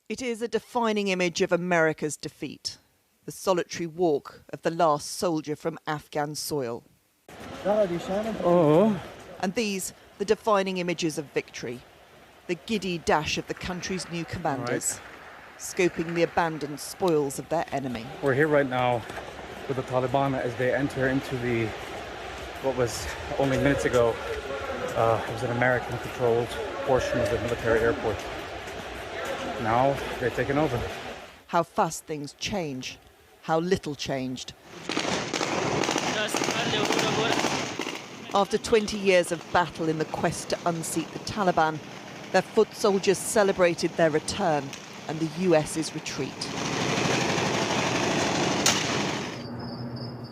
It is a defining image of America's defeat, the solitary walk of the last soldier from Afghan soil. Oh. And these, the defining images of victory, the giddy dash of the country's new commanders, scoping the abandoned spoils of their enemy. We're here right now with the Taliban as they enter into what was only minutes ago, it was an American-controlled portion of the military airport. Now they're taking over. How fast things change, how little changed. After 20 years of battle in the quest to unseat the Taliban, their foot soldiers celebrated their return and the US's retreat.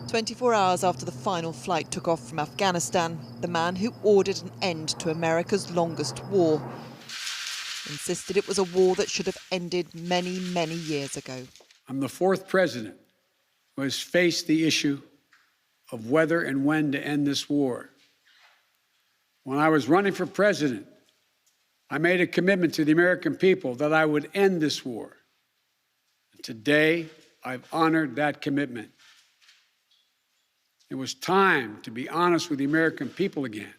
24 hours after the final flight took off from Afghanistan, the man who ordered an end to America's longest war insisted it was a war that should have ended many, many years ago. I'm the fourth president who has faced the issue of whether and when to end this war. When I was running for president, I made a commitment to the American people that I would end this war. And today, I've honored that commitment. It was time to be honest with the American people again.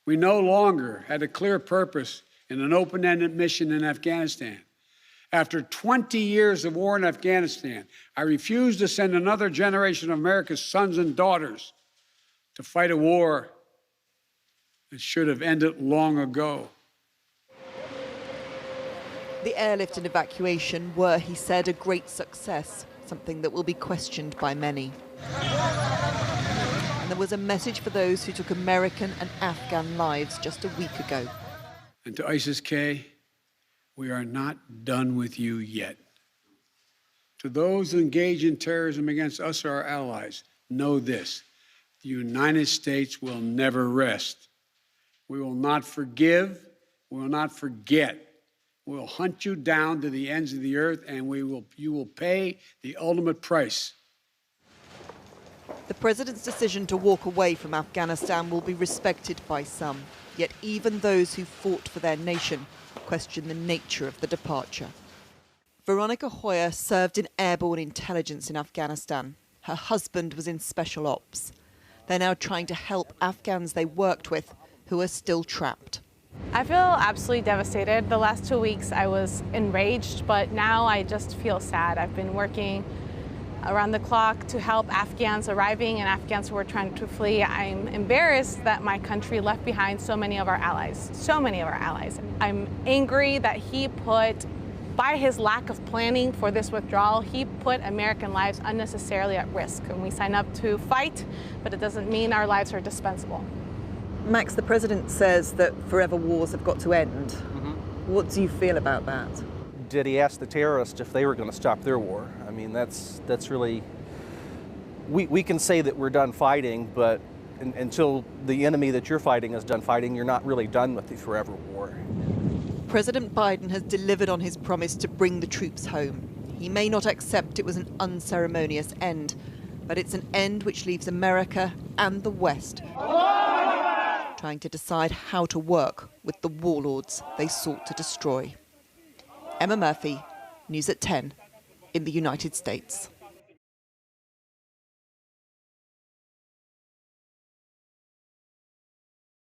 We no longer had a clear purpose in an open-ended mission in Afghanistan. After 20 years of war in Afghanistan, I refused to send another generation of America's sons and daughters to fight a war that should have ended long ago. The airlift and evacuation were, he said, a great success, something that will be questioned by many. And there was a message for those who took American and Afghan lives just a week ago. And to ISIS-K, we are not done with you yet. To those who engage in terrorism against us or our allies, know this: the United States will never rest. We will not forgive, we will not forget. We will hunt you down to the ends of the earth, and you will pay the ultimate price. The president's decision to walk away from Afghanistan will be respected by some. Yet even those who fought for their nation question the nature of the departure. Veronica Hoyer served in airborne intelligence in Afghanistan. Her husband was in special ops. They're now trying to help Afghans they worked with who are still trapped. I feel absolutely devastated. The last 2 weeks I was enraged, but now I just feel sad. I've been working around the clock to help Afghans arriving and Afghans who are trying to flee. I'm embarrassed that my country left behind so many of our allies, I'm angry that he put, by his lack of planning for this withdrawal, he put American lives unnecessarily at risk. And we sign up to fight, but it doesn't mean our lives are dispensable. Max, the president says that forever wars have got to end. What do you feel about that? Did he ask the terrorists if they were going to stop their war? I mean, that's really, we can say that we're done fighting, but until the enemy that you're fighting is done fighting, you're not really done with the forever war. President Biden has delivered on his promise to bring the troops home. He may not accept it was an unceremonious end, but it's an end which leaves America and the West trying to decide how to work with the warlords they sought to destroy. Emma Murphy, News at 10 in the United States.